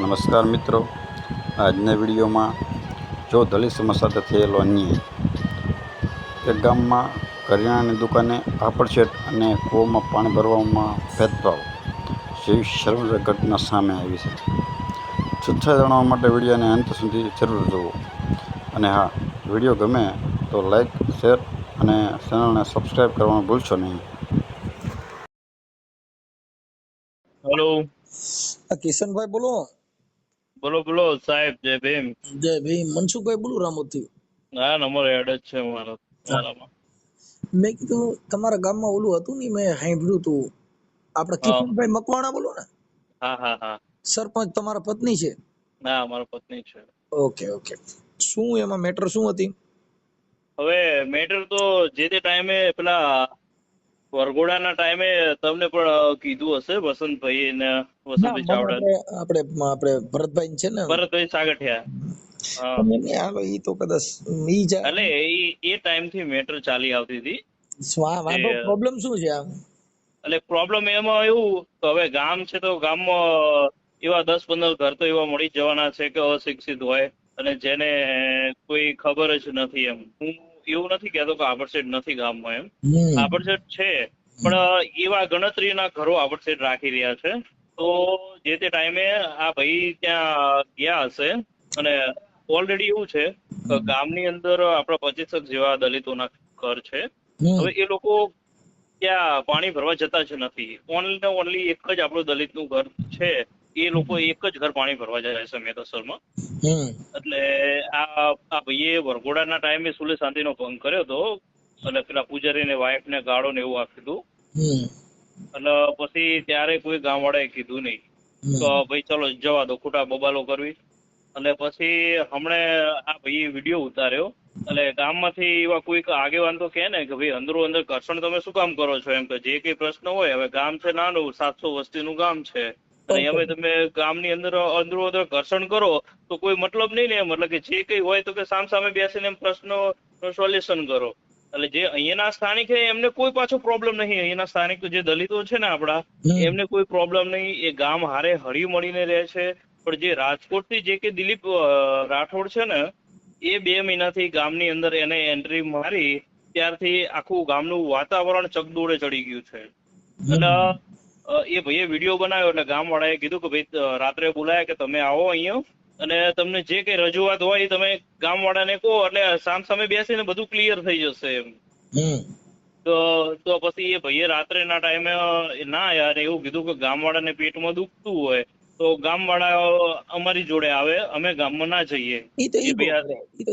નમસ્કાર મિત્રો, આજના વિડીયોમાં જો દલિત સમાજ સાથે થયેલો અન્યાય. એક ગામમાં કરિયાણાની દુકાને પાપડશેઠ અને કૂવામાં પાણી ભરવામાં ભેદભાવ જેવી શર્મજનક ઘટના સામે આવી છે. છૂટછાટ જાણવા માટે વિડીયોને અંત સુધી જરૂર જુઓ. અને હા, વિડીયો ગમે તો લાઈક, શેર અને ચેનલને સબસ્ક્રાઈબ કરવાનું ભૂલશો નહીં. હેલો, કિશનભાઈ બોલો. બોલો બોલો સાહેબ. જય ભીમ. જય ભીમ. મનસુખભાઈ બોલું રામોદથી. હા, નંબર એડ જ છે મારામાં. મેં કીધું તમારા ગામમાં ઓલું હતું ને, મેં સાંભળ્યું હતું. આપણે હા કિશનભાઈ મકવાણા બોલો ને? હા હા હા. સરપંચ તમારા પત્ની છે? ના, મારા પત્ની છે. Okay okay. શું એમાં મેટર શું હતી? હવે મેટર તો જે તે ટાઈમે પેલા વરઘોડાના ટાઈમે તમને પણ કીધું હશે, વસંતભાઈ ને ના, વસંતભાઈ મને ચાવડા, આપણે ભરતભાઈ છે ને. ભરતભાઈ સાગઠિયા. હા, તમે નહીં, હાલો ઈ તો કદાચ ઈ એટલે એ ટાઈમ થી મેટર ચાલી આવતી હતી. વાંધો પ્રોબ્લેમ શું છે આમ? એટલે પ્રોબ્લેમ એમાં એવું કે હવે ગામ છે તો ગામમાં એવા 10-15 ઘર તો એવા મળી જવાના છે કે અશિક્ષિત હોય અને જેને કોઈ ખબર જ નથી. એમ હું એવું નથી કહેતો કે આભડસેટ નથી ગામમાં, એમ આભડસેટ છે, પણ એવા ગણતરીના ઘરો આભડસેટ રાખી રહ્યા છે. તો જે તે ટાઈમે આ ભાઈ ત્યાં ગયા હશે અને ઓલરેડી એવું છે કે ગામની અંદર આપણા 25 જેવા દલિતોના ઘર છે. હવે એ લોકો ત્યાં પાણી ભરવા જતા જ નથી. ઓનલી ને ઓનલી એક જ આપણું દલિતનું ઘર છે, એ લોકો એક જ ઘર પાણી ભરવા જાય છે મેદસરમાં. એટલે આ ભાઈએ વરઘોડાના ટાઈમે સુલે શાંતિનો ભંગ કર્યો હતો અને પેલા પૂજારીને વાઇફને ગાળો ને એવું આપ્યું હતું. એટલે પછી ત્યારે કોઈ ગામવાળાએ કીધું નહીં તો ભાઈ ચલો જવા દો, ખોટા બબાલો કરવી. અને પછી હમણે આ ભાઈએ વિડીયો ઉતાર્યો એટલે ગામમાંથી એવા કોઈક આગેવાન તો કહે ને કે ભાઈ અંદરો અંદર ઘર્ષણ તમે શું કામ કરો છો, એમ કે જે કઈ પ્રશ્ન હોય, હવે ગામ છે નાનું, 700 વસ્તીનું ગામ છે અને હવે તમે ગામની અંદર અંદરો અંદર ઘર્ષણ કરો તો કોઈ મતલબ નહીં ને. મતલબ કે જે કઈ હોય તો કે સામે બેસીને એમ પ્રશ્નો સોલ્યુશન કરો. એટલે જે અહીંયાના સ્થાનિક છે એમને કોઈ પાછો પ્રોબ્લેમ નહીં. અહીંયાના સ્થાનિક જે દલિતો છે ને આપડા, એમને કોઈ પ્રોબ્લેમ નહીં. એ ગામ હારે હળી મળીને રહે છે. પણ જે રાજકોટથી જે કે દિલીપ રાઠોડ છે ને, એ 2 મહિનાથી ગામની અંદર એને એન્ટ્રી મારી ત્યારથી આખું ગામનું વાતાવરણ ચકદોડે ચડી ગયું છે. એટલે એ ભાઈએ વિડીયો બનાવ્યો એટલે ગામવાળાએ કીધું કે ભાઈ રાત્રે બોલાયા કે તમે આવો અહીંયા અને તમને જે કઈ રજૂઆત હોય એ તમે ગામવાળાને કહો એટલે સામે બેસીને બધું ક્લિયર થઈ જશે એમ. તો પછી એ ભાઈએ રાત્રેના ટાઈમે ના યાર એવું કીધું કે ગામવાળાને પેટમાં દુખતું હોય તો ગામવાળા અમારી જોડે આવે, અમે ગામમાં ના જઈએ.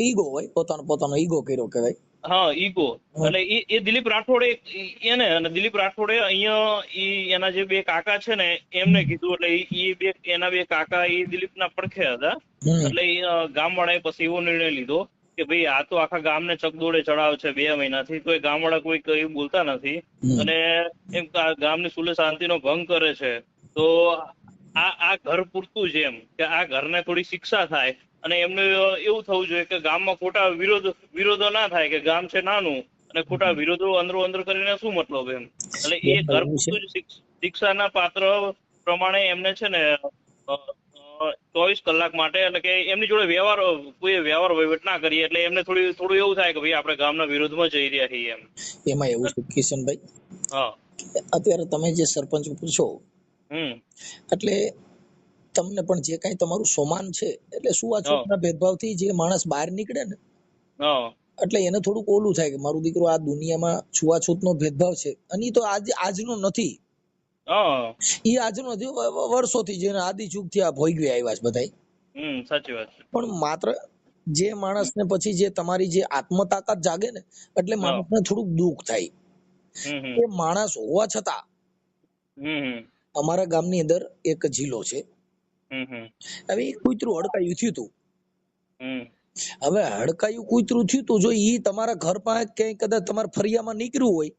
ઈગો હોય, પોતાનો ઈગો કર્યો કહેવાય. હા, ઈગો. એટલે એ દિલીપ રાઠોડે એને અને દિલીપ રાઠોડે અહીંયા એના જે 2 કાકા છે ને એમને કીધું. એટલે એના 2 કાકા એ દિલીપના પડખે હતા. એટલે ગામવાળાએ પછી એવો નિર્ણય લીધો કે ભાઈ આ તો આખા ગામને ચકદોડે ચડાવ છે 2 મહિનાથી, તો એ ગામવાળા કોઈ કઈ બોલતા નથી અને એમ ગામની સુલે શાંતિનો ભંગ કરે છે. તો આ ઘર પૂરતું છે, એમ કે આ ઘરને થોડી શિક્ષા થાય અને એમને એવું થવું જોઈએ કે ગામમાં ખોટા વિરોધો ના થાય, કે ગામ છે નાનું અને ખોટા વિરોધો અંદરો અંદર કરીને શું મતલબ એમ. એટલે એ ઘર પૂરતું જ શિક્ષાના પાત્ર પ્રમાણે એમને છે ને 24 કલાક માટે, એટલે કે એમની જોડે કોઈ વ્યવહાર વહીવટ ના કરીએ એટલે એમને થોડું એવું થાય કે ભાઈ આપણે ગામના વિરોધમાં જઈ રહ્યા છીએ એમ. એમાં એવું છે કિશનભાઈ, હા, અત્યારે તમે જે સરપંચ પૂછો એટલે તમને પણ જે કઈ તમારું સમાન છે એટલે છૂઆછૂતના ભેદભાવથી જે માણસ બહાર નીકળે ને એટલે એને થોડુંક ઓલું થાય કે મારું દીકરો આ દુનિયામાં છૂઆછૂતનો ભેદભાવ છે. અને એ તો આજનો નથી, એ આજનો નથી, વર્ષોથી જેને આદિ યુગથી આ ભોગવી આવ્યા છે બધા. સાચી વાત છે. પણ માત્ર જે માણસને પછી જે તમારી જે આત્મતાકાત જાગે ને એટલે માણસને થોડુંક દુઃખ થાય. એ માણસ હોવા છતાં અમારા ગામની અંદર એક જિલ્લો છે, હવે કૂતરું હડકાયું થયું હતું. હવે હડકાયું કૂતરું થયું હતું, જો ઈ તમારા ઘર પાસે ક્યાંય કદાચ તમારા ફરિયામાં નીકળ્યું હોય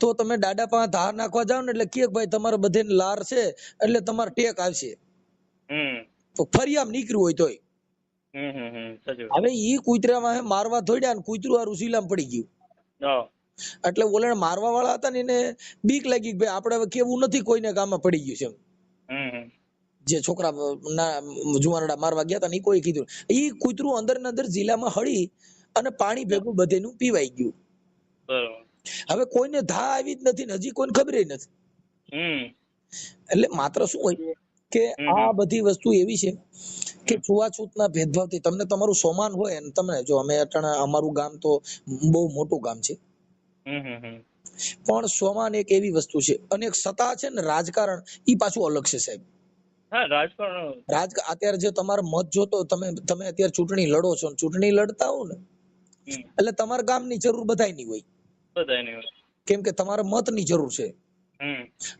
તો તમે દાડા પાસે ધાર નાખવા જાવ ને એટલે કે ભાઈ તમારે બધે લાર છે એટલે તમારે ટેક આવશે, તો ફરિયામાં નીકળ્યું હોય તોય. હવે ઈ કૂતરામાં મારવા થોડ્યા ને કૂતરું આ રુસીલામાં પડી ગયું. એટલે ઓલે મારવા વાળા હતા ને એને બીક લાગી કે ભાઈ આપણે હવે કેવું નથી કોઈને ગામમાં પડી ગયું છે એમ. જે છોકરા ના જુવાનડા મારવા ગયા હતા ને કોઈ કીધું ઈ કૂતરું અંદર ને અંદર જિલ્લામાં હળી અને પાણી ભેગું બધેનું પીવાઈ ગયું. બરોબર. હવે કોઈને ધા આવી જ નથી ને હજી કોઈને ખબર નથી. એટલે માત્ર શું હોય કે આ બધી વસ્તુ એવી છે કે છૂવાછૂતના ભેદભાવથી તમને તમારું સોમાન હોય અને તમને જો અમે અટાણા અમારું ગામ તો બહુ મોટું ગામ છે પણ સોમાન એક એવી વસ્તુ છે અને એક સત્તા છે ને રાજકારણ ઈ પાછું અલગ છે સાહેબ. હા, રાજકારણ અત્યારે જે તમારો મત જોતો તમે અત્યારે ચૂંટણી લડો છો ચૂંટણી લડતા હો ને એટલે તમારા ગામની જરૂર બધાયની હોય કેમ કે તમારે મતની જરૂર છે.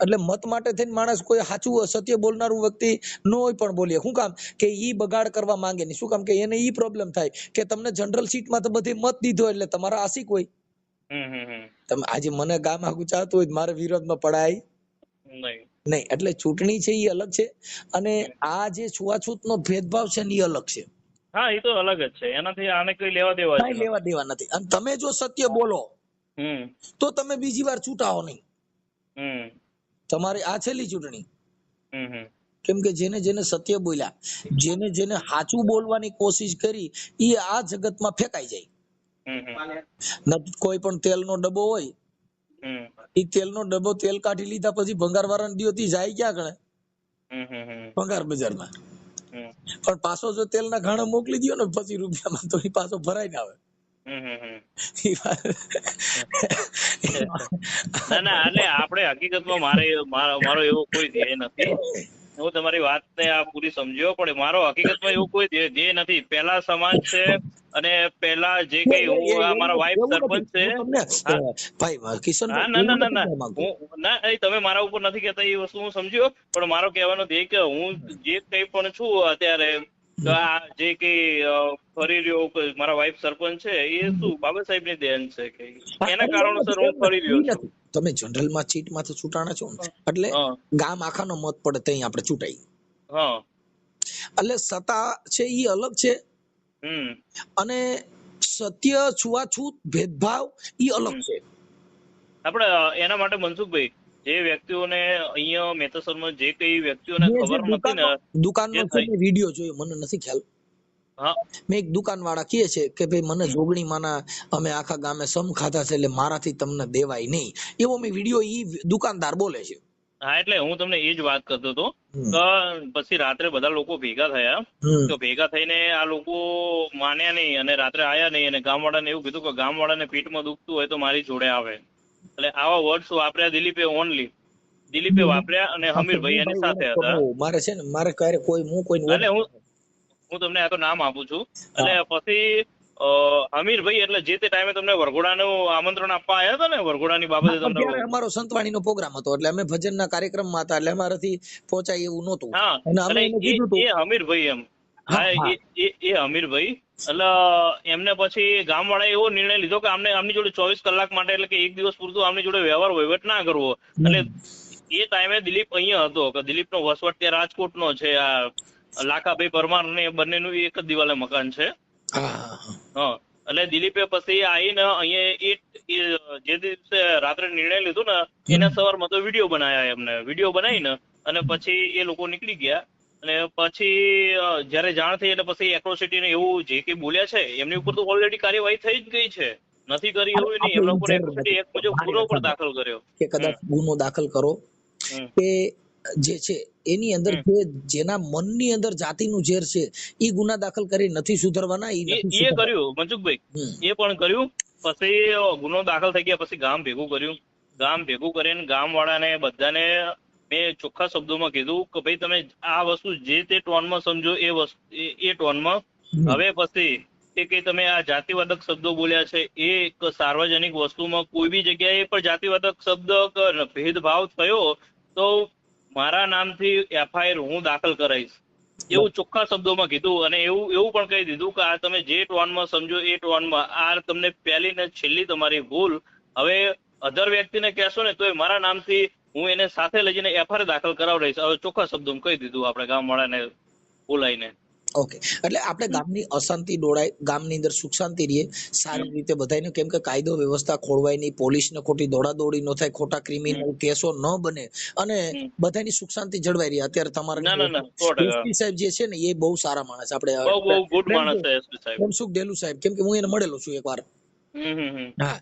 એટલે મત માટે થઈને માણસ કોઈ સાચું સત્ય બોલનારું વ્યક્તિ ન હોય પણ બોલીએ શું કામ કે ઈ બગાડ કરવા માંગે નહીં. શું કામ કે એને ઈ પ્રોબ્લેમ થાય કે તમને જનરલ સીટમાં તો બધે મત દીધો એટલે તમારા આશિક હોય. તમે આજે મને ગામ આખું ચાહતું હોય મારે વિરોધમાં પડાય નહીં. એટલે ચૂંટણી છે એ અલગ છે અને આ જે છૂવાછૂતનો ભેદભાવ છે ને એ અલગ છે. હા, એ તો અલગ જ છે, એનાથી આને કોઈ લેવા દેવા નથી. અને તમે જો સત્ય બોલો તો તમે બીજી વાર ચૂંટાવો નહીં. તમારી આ છેલ્લી ચૂંટણી. કેમ કે જેને જેને સત્ય બોલ્યા, જેને જેને સાચું બોલવાની કોશિશ કરી એ આ જગતમાં ફેંકાઈ જાય. કોઈ પણ તેલનો ડબ્બો હોય એ તેલનો ડબ્બો તેલ કાઢી લીધા પછી ભંગાર વાળાને દિયો તી જાય ક્યાં ગણે? ભંગાર બજારમાં. પણ પાછો જો તેલના ઘાણા મોકલી દયો ને 25 રૂપિયામાં તો એ પાછો ભરાઈ ના આવે. ના, એટલે આપણે હકીકતમાં મારો એવો કોઈ ધ્યેય નથી. હું તમારી વાતને આ પૂરી સમજ્યો, પણ મારો હકીકતમાં એવું કોઈ ધ્યેય નથી. પહેલા સમાજ છે અને પહેલા જે કઈ હું મારા વાઇફ સરપંચ છે. ના, તમે મારા ઉપર નથી કહેતા એ વસ્તુ હું સમજ્યો, પણ મારો કહેવાનો ધ્યેય કે હું જે કઈ પણ છું અત્યારે આ જે કઈ ફરી રહ્યો મારા વાઇફ સરપંચ છે એ શું બાબા સાહેબ ની દેન છે કે એના કારણોસર હું ફરી રહ્યો છું. તમે જનરલ માં સીટ માંથી છૂટાણા છો એટલે ગામ આખાનો મત પડે ત્યાં આપણે ચૂંટાઈ. એટલે સત્તા છે એ અલગ છે અને સત્ય છૂવાછૂત ભેદભાવ એ અલગ છે. આપણે એના માટે મનસુખભાઈ જે વ્યક્તિઓને અહીંયા મેતસરમાં જે કઈ વ્યક્તિઓને ખબર નથી ને દુકાનનો વિડીયો જોયો મને નથી ખ્યાલ. મેં એક દુકાન વાળા કહે છે કે ભાઈ મને જોગણી માના અમે આખા ગામે સમ ખાધા છે એટલે મારાથી તમને દેવાય નહીં એવો મેં વિડીયો ઈ દુકાનદાર બોલે છે. હા, એટલે હું તમને એ જ વાત કરતો હતો કે પછી રાત્રે બધા લોકો ભેગા થયા તો ભેગા થઈને આ લોકો માન્યા નહીં અને રાત્રે આયા નહીં અને ગામવાળાને એવું કીધું કે ગામવાળાને પીઠમાં દુખતું હોય તો મારી જોડે આવે. એટલે આવા વર્ડ્સ વાપર્યા દિલીપે વાપર્યા અને હમીરભાઈ એની સાથે હતા. મારે છે ને મારે ક્યારે કોઈ એટલે હું તમને આ તો નામ આપું છું. એટલે પછી હમીરભાઈ એટલે જે તે ટાઈમે તમને વરઘોડાનું આમંત્રણ આપવા આવ્યા હતા ને વરઘોડાની બાબતે તમને અમારો સંતવાણીનો પ્રોગ્રામ હતો એટલે અમે ભજનના કાર્યક્રમમાં હતા એટલે અમારાથી પહોંચાય એવું નહોતું. હા, એ હમીરભાઈ એમ એ હમીરભાઈ એટલે એમને પછી ગામવાળાએ એવો નિર્ણય લીધો કે આમની જોડે 24 કલાક માટે એટલે કે એક દિવસ પૂરતું આમની જોડે વ્યવહાર વહીવટ ના કરવો. એટલે એ ટાઈમે દિલીપ અહીંયા હતો કે દિલીપનો વસવાટ ત્યાં રાજકોટનો છે. આ લાખાભાઈ પરમાર ને બંનેનું એક જ દિવાલે મકાન છે. એટલે દિલીપે પછી આવીને અહીંયા જે દિવસે રાત્રે નિર્ણય લીધો ને એના સવારમાં તો વિડીયો બનાવ્યા એમને. વિડીયો બનાવીને અને પછી એ લોકો નીકળી ગયા અને પછી જયારે જાણ થઈ એટલે પછી એટ્રોસિટી ને એવું જે કઈ બોલ્યા છે એમની ઉપર તો ઓલરેડી કાર્યવાહી થઈ જ ગઈ છે. નથી કરી એવું નહીં, એમના ઉપર એટ્રોસિટી એક મુજબ ગુનો પણ દાખલ કર્યો કે કદાચ ગુનો દાખલ કરો કે જે છે એની અંદર જેના મનની અંદર જાતિનું ઝેર છે એ ગુના દાખલ કરી નથી સુધરવાના. એ કર્યું મનસુખભાઈ, એ પણ કર્યું. પછી ગુનો દાખલ થઈ ગયા પછી ગામ ભેગું કર્યું. ગામ ભેગું કરીને ગામ વાળાને બધાને મેં ચોખ્ખા શબ્દોમાં કીધું કે ભાઈ તમે આ વસ્તુ જે તે ટોનમાં સમજો એ ટોનમાં. હવે પછી કે તમે આ જાતિવાદક શબ્દો બોલ્યા છે એ સાર્વજનિક વસ્તુમાં કોઈ બી જગ્યાએ પણ જાતિવાદક શબ્દ ભેદભાવ થયો તો મારા નામથી FIR હું દાખલ કરાઈશ એવું ચોખ્ખા શબ્દોમાં કીધું. અને એવું પણ કહી દીધું કે આ તમે જે ટોનમાં સમજો એ ટોનમાં આ તમને પહેલી ને છેલ્લી તમારી ભૂલ. હવે અધર વ્યક્તિને કહેશો ને તો મારા નામથી હું એને સાથે લઈ જઈને FIR દાખલ કરાવડાવીશ. હવે ચોખ્ખા શબ્દોમાં કહી દીધું આપણે ગામવાળાને બોલાઈને. ઓકે, એટલે આપણે ગામની અશાંતિ ડોળાય, ગામની અંદર સુખ શાંતિ રહીએ, સારી રીતે બધાને, કેમ કે કાયદો વ્યવસ્થા ખોળવાય નહીં, પોલીસને ખોટી દોડાદોડી ન થાય, ખોટા ક્રિમિનલ કેસો ન બને, અને બધાની સુખ શાંતિ જળવાઈ રહી. અત્યારે તમારા એસપી સાહેબ જે છે ને એ બહુ સારા માણસ, આપણે ગુડ માણસ છે એસપી સાહેબ, પ્રેમસુખ ડેલુ સાહેબ, કેમ કે હું એને મળેલો છું એકવાર. હા,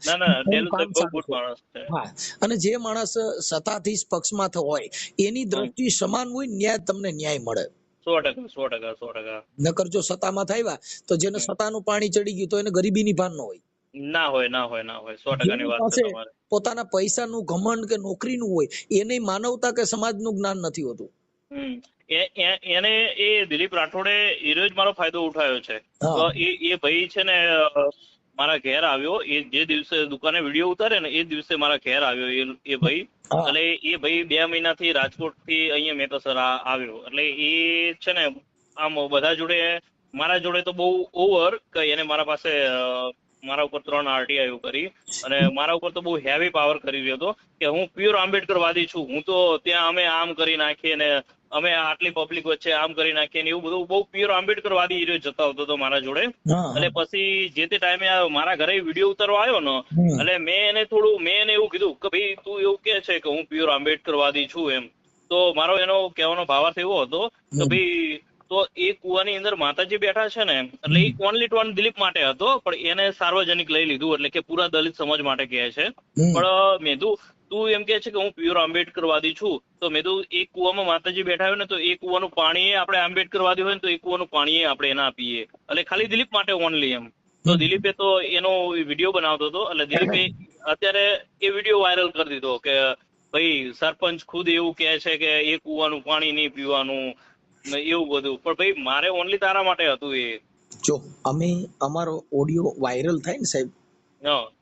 અને જે માણસ સત્તાધીશ પક્ષમાં હોય એની દ્રષ્ટિ સમાન હોય, ન્યાય તમને ન્યાય મળે. 100%. નકર જો સત્તામાં થયા તો જેને સત્તાનું પાણી ચડી ગયું તો એને ગરીબીની ભાન ન હોય. ના હોય 100% ની વાત છે તમારે. પોતાના પૈસાનું ઘમંડ કે નોકરીનું હોય, એને માનવતા કે સમાજનું જ્ઞાન નથી હોતું. એને એ દિલીપ રાઠોડે એ જ મારો ફાયદો ઉઠાવ્યો છે. તો એ ભાઈ છે ને મારા ઘેર આવ્યો, એ જે દિવસે દુકાને વિડીયો ઉતારે ને એ દિવસે મારા ઘેર આવ્યો એ ભાઈ. એટલે એ ભાઈ 2 મહિનાથી રાજકોટ થી અહીંયા મેતસર આવ્યો. એટલે એ છે ને આમ બધા જોડે, મારા જોડે તો બહુ ઓવર કે એને મારા પાસે મારા ઉપર 3 આરટીઆઈ કરી, અને મારા ઉપર તો બહુ હેવી પાવર કરી રહ્યો હતો કે હું પ્યોર આંબેડકરવાદી છું, હું તો ત્યાં અમે આમ કરી નાખીએ ને અમે આટલી પબ્લિક વચ્ચે આમ કરી નાખીએ ને એવું બધું બહુ પ્યોર આંબેડકરવાદી જતા હોતો હતો મારા જોડે. એટલે પછી જે તે ટાઈમે મારા ઘરે વિડીયો ઉતારવા આવ્યો ને, એટલે મેં એને એવું કીધું કે ભાઈ તું એવું કે છે કે હું પ્યોર આંબેડકરવાદી છું એમ. તો મારો એનો કહેવાનો ભાવાર્થ એવો હતો કે ભાઈ તો એ કુવાની અંદર માતાજી બેઠા છે ને, એટલે એ ઓનલી ટુ દિલીપ માટે હતો, પણ એને સાર્વજનિક લઈ લીધું, એટલે કે પૂરા દલિત સમાજ માટે કહે છે. પણ મેં તું એમ કે છે કે હું પ્યોર આંબેડકરવાદી છું, તો મેં એક કુવામાં માતાજી બેઠા હોય ને તો એ કુવાનું પાણી આપણે આંબેડકરવાદી હોય ને તો એ કુવાનું પાણી આપણે એના આપીએ, એટલે ખાલી દિલીપ માટે ઓનલી એમ. તો દિલીપે તો એનો વિડીયો બનાવતો હતો, એટલે દિલીપે અત્યારે એ વિડીયો વાયરલ કરી દીધો કે ભાઈ સરપંચ ખુદ એવું કહે છે કે એ કુવાનું પાણી નહીં પીવાનું, એવું બધું. પણ ભાઈ મારે ઓનલી તારા માટે હતું. એ જો અમે અમારો ઓડિયો વાયરલ થાય ને સાહેબ,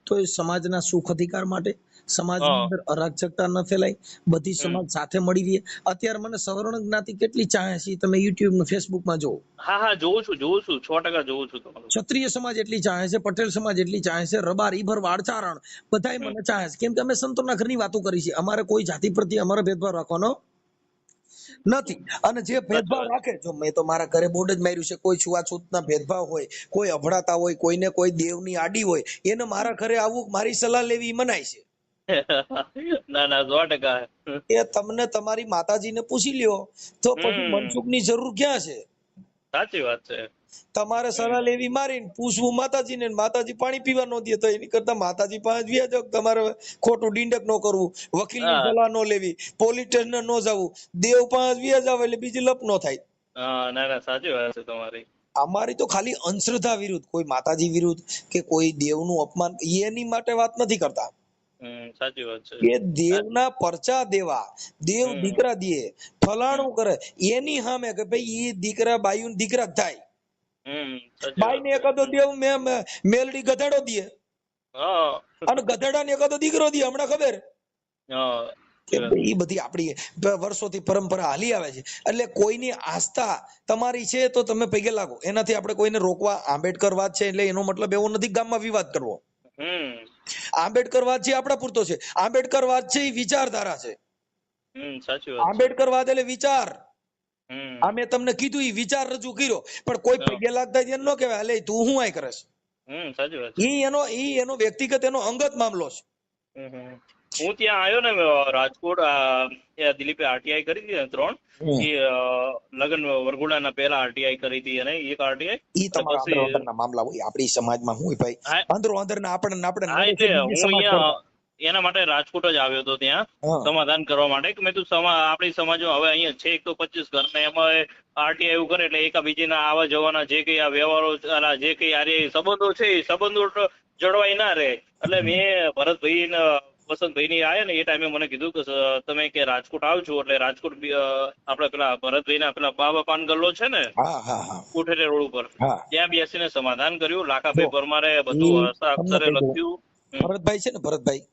તો એ સમાજના સુખ અધિકાર માટે, સમાજની અંદર અરાજકતા ન ફેલાય, બધી સમાજ સાથે મળી રહે. અત્યારે મને સવર્ણ જ્ઞાતિ કેટલી ચાહે છે તમે યુટ્યુબ ને ફેસબુક માં જોવો. હા જોઉં છું 100% જોઉં છું. ક્ષત્રિય સમાજ એટલી ચાહે છે, પટેલ સમાજ એટલી ચાહે છે, રબાર ઈભર વાળચારણ બધા મને ચાહે છે, કેમ કે અમે સંતોના ઘરની વાતો કરી છે. અમારે કોઈ જાતિ પ્રત્યે અમારે ભેદભાવ રાખવાનો નથી. અને જે ભેદભાવ રાખે, જો મેં તો મારા ઘરે બોર્ડ જ માર્યું છે, કોઈ છૂઆછૂતના ભેદભાવ હોય, કોઈ અભડાતા હોય, કોઈને કોઈ દેવની આડી હોય, એને મારા ઘરે આવવું, મારી સલાહ લેવી મનાય છે. ના 100%. એ તમને તમારી માતાજીને પૂછી લ્યો તો પછી મનસુખની જરૂર ક્યાં છે? સાચી વાત છે. તમારે સલાહ લેવી મારીને પૂછવું માતાજીને, માતાજી પાણી પીવા ન દે તો એની કરતા માતાજી પાસે વ્યા જાવ. તમારે ખોટું ડીંડક ન કરવું, વકીલની સલાહ ન લેવી, પોલીસ સ્ટેશન ન જવું, દેવ પાસે વ્યા જાવ એટલે બીજી લપ ન થાય. ના સાચી વાત છે તમારી. અમારી તો ખાલી અંધશ્રદ્ધા વિરુદ્ધ, કોઈ માતાજી વિરુદ્ધ કે કોઈ દેવનું અપમાન એની માટે વાત નથી કરતા. સાચી વાત છે. કે દેવના પરચા દેવા, દેવ દીકરા દે, ફલાણું કરે, એની સામે કે ભાઈ એ દીકરા બાયું દીકરા થાય. બાઈ ને એકાદો દેવ મેલડી ગધેડો દે, અને ગધેડા ને એકાદો દીકરો દે. હમણાં ખબર એ બધી આપણી વર્ષોથી પરંપરા હાલી આવે છે. એટલે કોઈની આસ્થા તમારી છે તો તમે પગે લાગો, એનાથી આપણે કોઈને રોકવા. આંબેડકરવાદ છે એટલે એનો મતલબ એવો નથી ગામમાં વિવાદ કરવો. આંબેડકરવાદ છે આપણા પૂરતો છે. આંબેડકરવાદ છે એ વિચારધારા છે. આંબેડકરવાદ એટલે વિચાર. આ મેં તમને કીધું એ વિચાર રજૂ કર્યો, પણ કોઈ પગે લાગતા એમ ન કહેવાય અલે તું શું આય કરસ. એનો વ્યક્તિગત એનો અંગત મામલો છે. હું ત્યાં આવ્યો ને રાજકોટ, દિલીપે આરટીઆઈ કરી હતી ને 3, એ લગ્ન વરઘોડાના પહેલા આરટીઆઈ કરી હતી, અને એક આરટીઆઈ ઈ તમારા અંદરના મામલા હોય. આપણી સમાજમાં હું ભાઈ અંદરો અંદરના આપણે હું અહીંયા એના માટે રાજકોટ જ આવ્યો હતો ત્યાં સમાધાન કરવા માટે. મેં તું આપણી સમાજમાં હવે અહીંયા છે 125 ઘર ને એમાં આરટીઆઈ એવું કરે એટલે એકાબીજીના આવા જવાના જે કઈ આ વ્યવહારો, જે કઈ આ સંબંધો છે એ સંબંધો જળવાઈ ના રહે. એટલે મેં ભરતભાઈ ને વસંતભાઈ ની આયા ને એ ટાઈમે મને કીધું કે તમે કે રાજકોટ આવજો, એટલે રાજકોટ આપડે પેલા ભરતભાઈ ના પેલા બાબા પાન ગલ્લો છે ને કોઠેરે રોડ ઉપર, ત્યાં બેસીને સમાધાન કર્યું. લાખાભાઈ પરમારે બધું અક્ષરે લખ્યું. ભરતભાઈ છે ને, ભરતભાઈ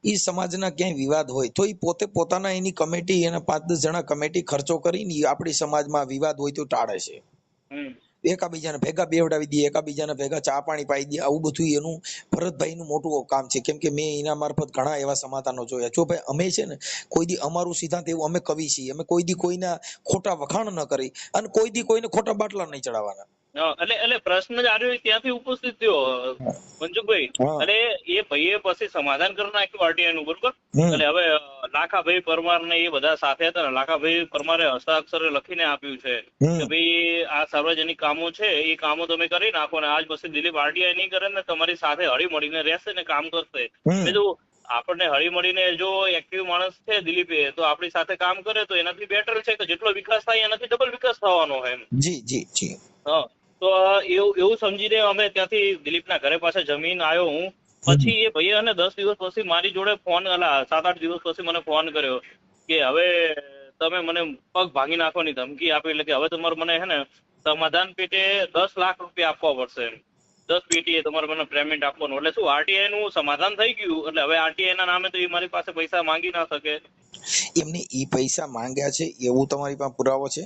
ઈ સમાજના ક્યાંય વિવાદ હોય તો ઈ પોતે પોતાના એની કમિટી, એના 5-10 જણા કમિટી ખર્ચો કરીને આપણી સમાજમાં વિવાદ હોય તો ટાળે છે. એકાબીજાને ભેગા બેવડાવી દઈએ, એકાબીજાને ભેગા ચા પાણી પાઈ દઈએ, આવું બધું એનું ભરતભાઈનું મોટું કામ છે. કેમ કે મેં એના મારફત ઘણા એવા સમાધાનો જોયા. જો ભાઈ અમે છે ને કોઈ દી અમારું સિદ્ધાંત એવું, અમે કવિ છીએ, અમે કોઈ દી કોઈના ખોટા વખાણ ન કરી અને કોઈ દી કોઈને ખોટા બાટલા નહીં ચડાવવાના. એટલે પ્રશ્ન જ આવ્યો ત્યાંથી ઉપસ્થિત થયો મંજુભાઈ. એટલે એ ભાઈએ પછી સમાધાન કરી નાખ્યું આરટીઆઈ નું, બરોબર. એટલે હવે લાખાભાઈ પરમાર ને એ બધા સાથે હતા ને, લાખાભાઈ પરમારે હસ્તાક્ષરે લખીને આપ્યું છે કે ભાઈ આ સાર્વજનિક કામો છે એ કામો તમે કરી નાખો ને આજ પછી દિલીપ આરટીઆઈ નહીં કરે ને તમારી સાથે હળી મળીને રહેશે ને કામ કરશે. બીજું આપણને હળી મળીને જો એક્ટિવ માણસ છે દિલીપે, તો આપણી સાથે કામ કરે તો એનાથી બેટર છે કે જેટલો વિકાસ થાય એનાથી ડબલ વિકાસ થવાનો હોય એમ. જી જી જી. હા, તો એવું સમજીને અમે ત્યાંથી દિલીપના ઘરે પાસે જમીન આવ્યો હું. પછી એ ભાઈએ અને 10 દિવસ પછી મારી જોડે ફોન, 7-8 દિવસ પછી મને ફોન કર્યો કે હવે તમે મને પગ ભાંગી નાખવાની ધમકી આપી, એટલે કે હવે તમારે મને હે ને સમાધાન પેટે 10 લાખ રૂપિયા આપવા પડશે, 10 પેટીએ તમારે મને પેમેન્ટ આપવાનું. એટલે શું આરટીઆઈ નું સમાધાન થઈ ગયું, એટલે હવે આરટીઆઈ ના નામે તો એ મારી પાસે પૈસા માંગી ના શકે. એમને ઈ પૈસા માંગ્યા છે એવું તમારી પાસે પુરાવો છે?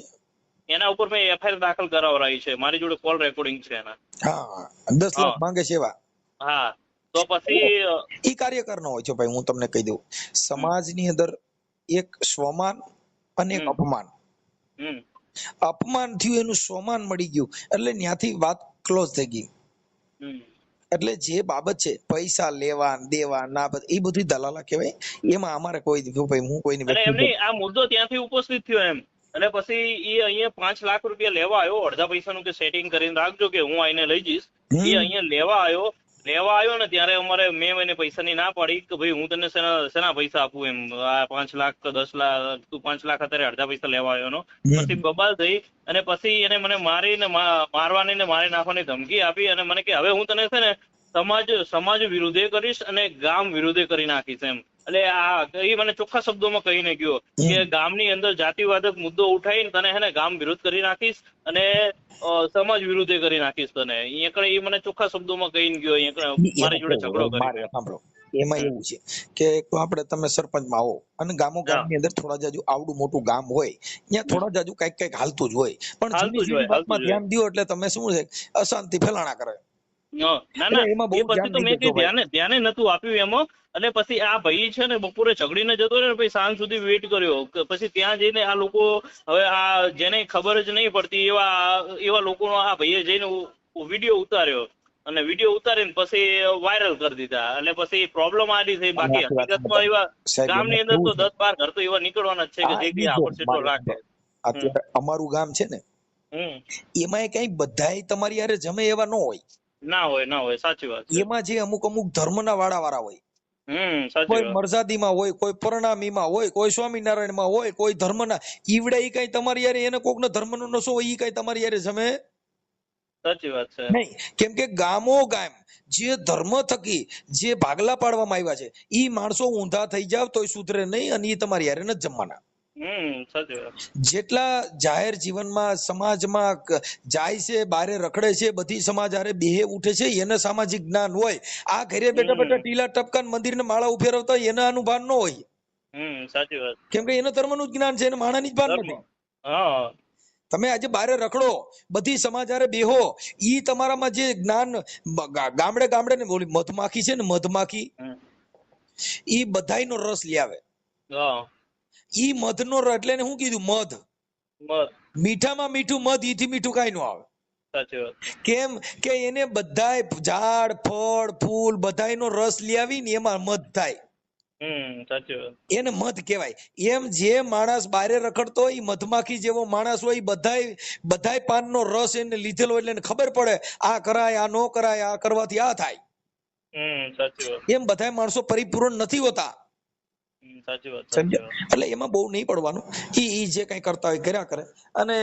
એના ઉપર મેં એફઆઈઆર દાખલ કરાવરાઈ છે, મારી જોડે કોલ રેકોર્ડિંગ છે એના. હા, 10 લાખ માંગે છે એવા? હા, તો પછી ઈ કાર્યકર નો હોય છે ભાઈ. હું તમને કહી દઉં, સમાજની અંદર એક સ્વમાન અને એક અપમાન. અપમાન થયું, એનું સ્વમાન મળી ગયું એટલે ત્યાંથી વાત ક્લોઝ થઈ ગઈ. એટલે જે બાબત છે પૈસા લેવા દેવા ના, એ બધી દલાલા કહેવાય. એમાં અમારે કોઈ ભાઈ હું કોઈની આ મુદ્દો ત્યાંથી ઉપસ્થિત થયો એમ. અને પછી એ અહીંયા 5 લાખ રૂપિયા લેવા આવ્યો, અડધા પૈસાનું કે સેટિંગ કરીને રાખજો કે હું આઈને લઈ જઈશ. એ અહીંયા લેવા આવ્યો ને ત્યારે અમારે મેં એને પૈસાની ના પાડી કે ભાઈ હું તને શેના પૈસા આપું એમ, આ 5 લાખ કે 10 લાખ, તું 5 લાખ અત્યારે અડધા પૈસા લેવા આવ્યો નો. પછી બબાલ થઈ અને પછી એને મને મારવાની ને મારી નાખવાની ધમકી આપી અને મને કે હવે હું તને છે ને સમાજ વિરુદ્ધે કરીશ અને ગામ વિરુદ્ધે કરી નાખીશ એમ. એટલે એ મને ચોખ્ખા શબ્દોમાં કહીને ગયો કે ગામની અંદર જાતિવાદક મુદ્દો ઉઠાવીને તને હે ને ગામ વિરુદ્ધ કરી નાખીશ અને સમાજ વિરુદ્ધે કરી નાખીશ તને. એ મને ચોખ્ખા શબ્દોમાં કહીને ગયો, મારી જોડે ઝઘડો કરી. સાંભળો, એમાં એવું છે કે આપણે તમે સરપંચમાં આવો અને ગામની અંદર થોડા જાજુ આવડું મોટું ગામ હોય, ત્યાં થોડા જાજુ કઈક હાલતું જ હોય, પણ વાતમાં ધ્યાન દો એટલે તમે શું છે અશાંતિ ફેલાણા કરે. ધ્યાને નતું આપ્યું એમાં. અને પછી આ ભાઈ છે ને બપોરે ઝઘડીને જતો રહ્યો, પછી સાંજ સુધી વેઇટ કર્યો. પછી ત્યાં જઈને આ લોકો, હવે આ જેને ખબર જ નહીં પડતી એવા લોકોનો આ ભાઈએ જઈને વિડીયો ઉતાર્યો અને વિડીયો ઉતારીને પછી વાયરલ કરી દીધા. એટલે પછી પ્રોબ્લેમ આડી થઈ. બાકી હકીકતમાં એવા ગામની અંદર તો 10-12 ઘર તો એવા નીકળવાના જ છે કે જે આપણે રાખે. અત્યારે અમારું ગામ છે ને, એમાં કઈ બધાય તમારી યારે જમે એવા ન હોય. ના હોય, સાચી વાત. એમાં જે અમુક ધર્મના વાળા હોય, કોઈ મરજાદીમાં હોય, કોઈ પરણામીમાં હોય, કોઈ સ્વામિનારાયણમાં હોય, કોઈ ધર્મના ઈવડે ઈ કઈ તમારી યારે એને કોકનો ધર્મનો નશો હોય ઈ કઈ તમારી યારે જમે. સાચી વાત છે. નહીં, કેમ કે ગામ જે ધર્મ થકી જે ભાગલા પાડવામાં આવ્યા છે ઈ માણસો ઊંધા થઈ જાવ તોય સુધરે નહીં અને ઈ તમારી યારે નથી જમવાના. જેટલા જાહેર જીવનમાં સમાજમાં જાય છે, બારે રખડે છે, બધી સમાજ હારે બેહે ઉઠે છે, એને સામાજિક જ્ઞાન હોય. આ ઘરે બેઠા બેઠા ટીલા ટપકા મંદિરને માળા ઉફેરવતા હોય એને આનું ભાન ન હોય. સાચી વાત. કેમ કે એને ધર્મનું જ જ્ઞાન છે, એને માણાની જ ભાન નથી. તમે આજે બારે રખડો, બધી સમાજ હારે બેહો, ઈ તમારામાં જે જ્ઞાન ગામડે ને બોલી મધમાખી છે ને, મધમાખી ઈ બધાયનો રસ લઈ આવે. ઈ મધનો એટલે શું કીધું? મધ. મીઠામાં મીઠું મધ, ઈથી મીઠું કઈ નો આવે. કેમ કે એને બધાય ઝાડ ફળ ફૂલ બધાયનો રસ લઈ આવી ને એમાં મધ થાય. એને મધ કહેવાય. એમ જે માણસ બારે રખડતો હોય મધમાખી જેવો માણસ હોય, બધાય પાનનો રસ એને લીધેલો એટલે એને ખબર પડે આ કરાય, આ નો કરાય, આ કરવાથી આ થાય. એમ બધાય માણસો પરિપૂર્ણ નથી હોતા. એટલે એમાં બહુ નહીં પડવાનું. ઈ જે કઈ કરતા હોય કર્યા કરે અને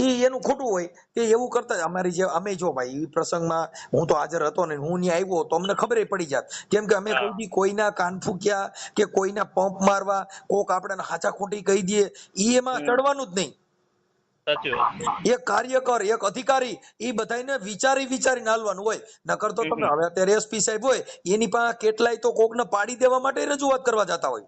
ઈ એનું ખોટું હોય કે એવું કરતા. અમારી જે અમે જો ભાઈ ઈ પ્રસંગમાં હું તો હાજર હતો ને, હું ત્યાં આવ્યો તો અમને ખબર પડી જાત. કેમ કે અમે કોઈના કાન ફૂક્યા કે કોઈના પંપ મારવા, કોક આપણે હાચા ખોટી કહી દઈએ, ઈ એમાં ચડવાનું જ નહીં. એક કાર્યકર, એક અધિકારી, એ બધાને વિચારીને હાલવાનું હોય. નકર તો તમે હવે અત્યારે એસપી સાહેબ હોય એની પાસે કેટલાય તો કોકને પાડી દેવા માટે રજૂઆત કરવા જતા હોય.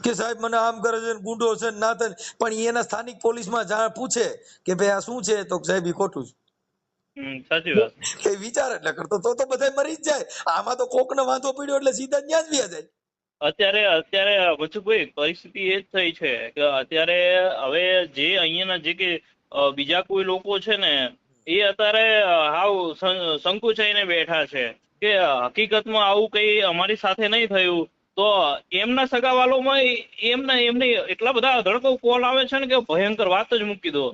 કે સાહેબ મને આમ કરે છે ને ગુંડો છે ને ના થાય, પણ એના સ્થાનિક પોલીસમાં જાણ પૂછે કે ભાઈ આ શું છે, તો સાહેબ ઈ ખોટું સાચી છે. વાત. એ વિચાર એટલે કરતો તો બધા મરી જ જાય. આમાં તો કોક ને વાંધો પડ્યો એટલે સીધા ત્યાં જ વ્યા જાય. અત્યારે મનસુખભાઈ પરિસ્થિતિ એ જ થઈ છે કે અત્યારે હવે જે અહીંયાના જે કે બીજા કોઈ લોકો છે ને એ અત્યારે હાવ સંકુચાઈને બેઠા છે કે હકીકતમાં આવું કઈ અમારી સાથે નહીં થયું, તો એમના સગાવાલોમાં એમને એટલા બધા ધડકો કોલ આવે છે ને કે ભયંકર વાત જ મૂકી દો.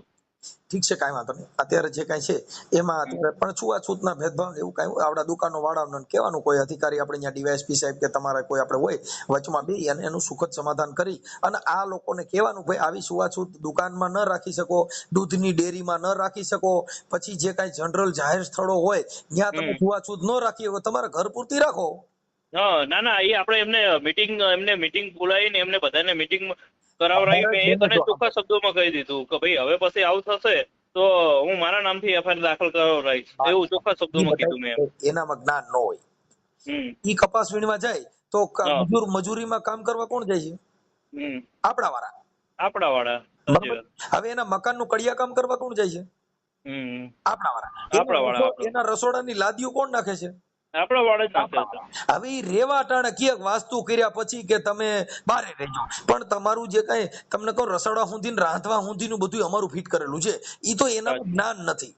ઠીક છે, કાંઈ વાંધો નહીં. અત્યારે જે કાંઈ છે એમાં અત્યારે પણ છૂઆછૂતના ભેદભાવ એવું કાંઈ આવડા દુકાનો વાળાને કહેવાનું, કોઈ અધિકારી આપણે અહીંયા ડીવાયએસપી સાહેબ કે તમારા કોઈ આપણે હોય વચમાં બેસી અને એનું સુખદ સમાધાન કરી અને આ લોકોને કહેવાનું ભાઈ આવી છૂઆછૂત દુકાનમાં ન રાખી શકો, દૂધની ડેરીમાં ન રાખી શકો, પછી જે કાંઈ જનરલ જાહેર સ્થળો હોય ત્યાં તમે છૂઆછૂત ન રાખી શકો, તમારા ઘર પૂરતી રાખો. ના એ આપણે એમને મીટિંગ બોલાવીને એમને બધાને મીટિંગ કરાવરાવી. મેં એક અને ચોખ્ખા શબ્દોમાં કહી દીધું કે ભાઈ હવે પછી આવું થશે તો હું મારા નામથી એફઆઈઆર દાખલ કરાવરાઈશ, એવું ચોખ્ખા શબ્દોમાં કીધું મેં. એનામાં જ્ઞાન ન હોય. ઈ કપાસ વીણવા જાય તો મજૂરીમાં કામ કરવા કોણ જાય છે? આપણા વાળા. હવે એના મકાનનું કડિયા કામ કરવા કોણ જાય છે? આપણા વાળા. એના રસોડાની લાદીઓ કોણ નાખે છે? આપણા વાળા જ નાખે છે. હવે ઈ રેવા ટાણે ક્યાંક વાસ્તુ કર્યા પછી કે તમે બારે રહેજો, પણ તમારું જે કઈ તમને કહું રસોડા સુધી રાંધવા સુધીનું બધું અમારું ફિટ કરેલું છે, ઈ તો એનામાં જ્ઞાન નથી.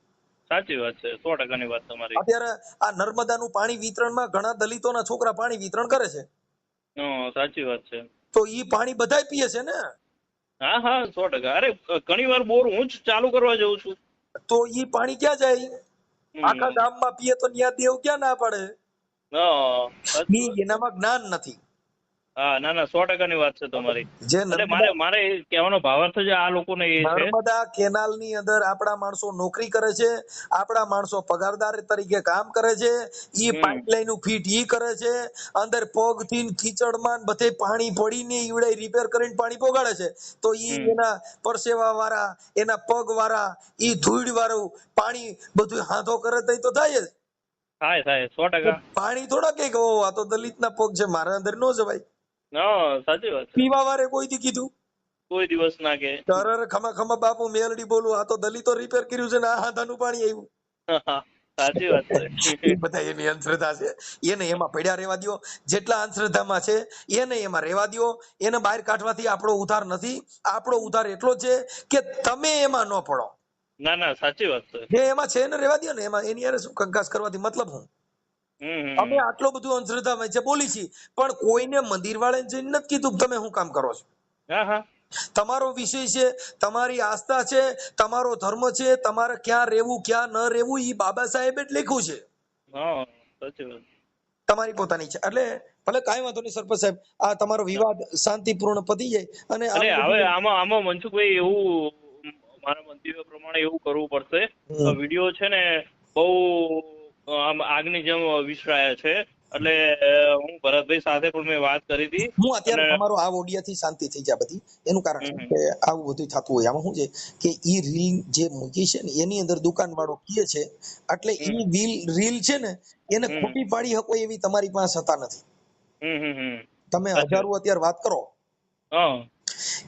સાચી વાત છે, 100%ની વાત તમારી. અત્યારે આ નર્મદાનું પાણી વિતરણમાં ઘણા દલિતોના છોકરા પાણી વિતરણ કરે છે. સાચી વાત છે. તો ઈ પાણી બધાય પીએ છે ને? હા 100%. અરે ઘણી વાર બોર હું જ ચાલુ કરવા જઉં છું. તો ઈ પાણી ક્યાં જાય? આખા ગામમાં પીએ તો ન્યા દેવ ક્યાં ના પડે? એનામાં જ્ઞાન નથી. ના 100%ની વાત છે તમારી. મારે કહેવાનો ભાવાર્થ જ આ લોકોને એ છે, નર્મદા કેનાલ ની અંદર આપણા માણસો નોકરી કરે છે, આપણા માણસો પગારદાર તરીકે કામ કરે છે, ઈ પાઇપલાઇન નું ફીટ ઈ કરે છે, અંદર પગ થી કીચડમાં બધે પાણી પડીને ઈવડે રિપેર કરીને પાણી પોગાડે છે, તો ઈ એના પરસેવા વાળા, એના પગ વાળા, ઈ ધૂળ વાળું પાણી બધું હાથો કરે તો થાય જ. થાય 100%. પાણી થોડા કે આ તો દલિત ના પગ છે મારા અંદર નો જવાય. સાચી વાત. પીવા વાળે કોઈ દી કીધું? કોઈ દિવસ ના કે ખમા બાપુ મેલડી બોલું, આ તો દલિતો રિપેર કર્યું છે ને આ હાથાનું પાણી આવ્યું. સાચી વાત છે. એ બધા એની અંધશ્રદ્ધા છે, એને એમાં પડ્યા રહેવા દો. જેટલા અંધશ્રદ્ધામાં છે એને એમાં રહેવા દો. એને બહાર કાઢવાથી આપણો ઉધાર નથી. આપણો ઉધાર એટલો છે કે તમે એમાં ન પડો. ના સાચી વાત છે. જે એમાં છે ને રહેવા દો ને, એમાં એની યારે શું કંકાસ કરવાથી મતલબ હું? અમે આટલો બધું અંધશ્રદ્ધામાં છે બોલી છીએ, પણ કોઈને મંદિર વાળાને જઈને નથી કીધું તમે શું કામ કરો છો. તમારો વિષય છે, તમારી આસ્થા છે, તમારો ધર્મ છે, તમારે ક્યાં રહેવું ક્યાં ન રહેવું ઈ બાબા સાહેબે જ લખ્યું છે. તમારી પોતાની છે. એટલે ભલે કાંઈ વાંધો નહીં સરપંચ સાહેબ, આ તમારો વિવાદ શાંતિપૂર્ણ પતી જાય. અને હવે આમાં મનસુખભાઈ એવું મારા મંતવ્ય પ્રમાણે એવું કરવું પડશે. વિડીયો છે ને બહુ આમ આગની જેમ વિસરાયા છે, એટલે હું ભરતભાઈ સાથે પણ મેં વાત કરી હતી. હું અત્યારે તમારો આ ઓડિયા થી શાંતિ થઈ જાય બધી, એનું કારણ છે કે આવું બધું થતું હોય. આમાં શું છે કે ઈ રીલ જે મૂકી છે ને એની અંદર દુકાન વાળો કહે છે, એટલે ઈ રીલ છે ને એને ખોટી પાડી શકો એવી તમારી પાસે સત્તા નથી. તમે હજારો અત્યારે વાત કરો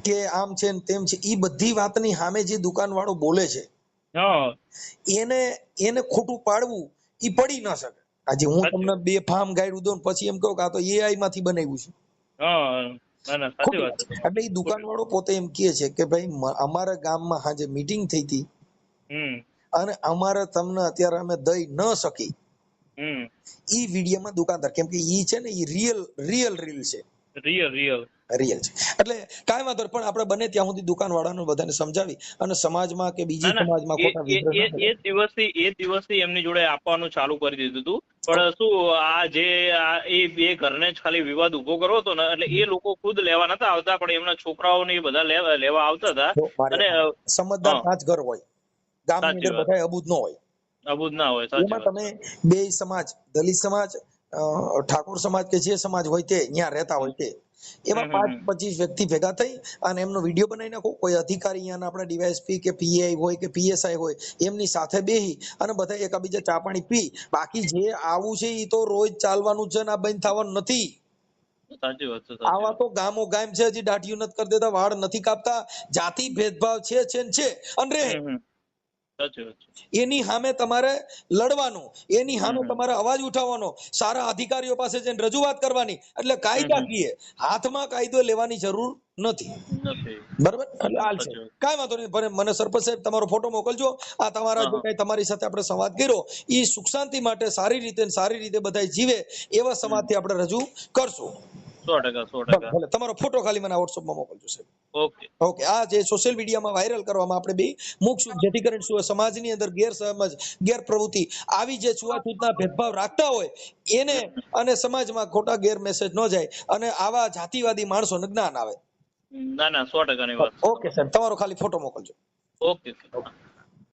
કે આમ છે ને તેમ છે, ઈ બધી વાતની સામે જે દુકાન વાળો બોલે છે એને ખોટું પાડવું ઈ પડી ન શકે. આજે હું તમને બે ફાર્મ ગાઈડ દઉં પછી એમ કહું કે આ તો એઆઈ માંથી બનાવ્યું છે. એટલે એ દુકાન વાળો પોતે એમ કહે છે કે ભાઈ અમારા ગામમાં આજે મીટિંગ થઈ હતી અને અમારે તમને અત્યારે અમે દઈ ન શકી. ઈ વિડીયોમાં દુકાનદાર, કેમ કે ઈ છે ને ઈ રીલ છે. રિયલ છે. એટલે કાંઈ વાંધો પણ આપણે બને ત્યાં સુધી દુકાન વાળાને બધાને સમજાવી અને સમાજમાં કે બીજી સમાજમાં ખોટા એ દિવસથી એમની જોડે આપવાનું ચાલુ કરી દીધું હતું. પણ શું આ જે એ બે ઘરને જ ખાલી વિવાદ ઉભો કરવો હતો ને, એટલે એ લોકો ખુદ લેવા નતા આવતા, પણ એમના છોકરાઓને બધા લેવા આવતા હતા. અને સમજદાર 5 ઘર હોય ગામની અંદર, બધા અબૂદ ના હોય. એમાં તમે બે સમાજ, દલિત સમાજ, ઠાકોર સમાજ કે જે સમાજ હોય તે ત્યાં રહેતા હોય તે, એમાં 5-25 વ્યક્તિ ભેગા થઈ અને એમનો વિડીયો બનાવી નાખો. કોઈ અધિકારી અહીંયા આપણે ડીવાયએસપી કે પીઆઈ હોય કે પીએસઆઈ હોય એમની સાથે બેહી અને બધા એકબીજા ચા પાણી પી. બાકી જે આવું છે એ તો રોજ ચાલવાનું છે ને, આ બંધ થવાનું નથી. સાચી વાત છે, આવા સાચી તો ગામો ગામ છે, હજી દાઢીયું નથી કરી દેતા, વાળ નથી કાપતા, જાતિ ભેદભાવ છે ને છે અને રહે. વાત. સાચી વાત છે. એની સામે તમારે લડવાનું, એની સામે હમ તમારે અવાજ ઉઠાવવાનો, સારા અધિકારીઓ પાસે જઈને રજૂઆત કરવાની. એટલે કાયદાકીય હાથમાં કાયદો લેવાની જરૂર નથી. નથી. બરાબર, એટલે હાલ છે. સાચી વાત. કાંઈ વાંધો નહીં, પણ મને સરપંચ સાહેબ તમારો ફોટો મોકલજો. આ તમારા જે કઈ તમારી સાથે આપણે સંવાદ કર્યો એ સુખ શાંતિ માટે સારી રીતે બધા જીવે એવા સમાજથી આપણે રજૂ કરશું. 100%. ભલે તમારો ફોટો ખાલી મને વોટ્સઅપમાં મોકલજો સાહેબ. ઓકે. ઓકે, આ જે સોશિયલ મીડિયામાં વાયરલ કરવામાં આપણે બે મૂકશું, જેથી કરીને સમાજની અંદર ગેરસમજ, ગેરપ્રવૃત્તિ, આવી જે છૂવાછૂતના ભેદભાવ રાખતા હોય એને અને સમાજમાં ખોટા ગેર મેસેજ ન જાય અને આવા જાતિવાદી માણસોને જ્ઞાન આવે. ના 100%ની વાત. ઓકે સાહેબ, તમારો ખાલી ફોટો મોકલજો. ઓકે.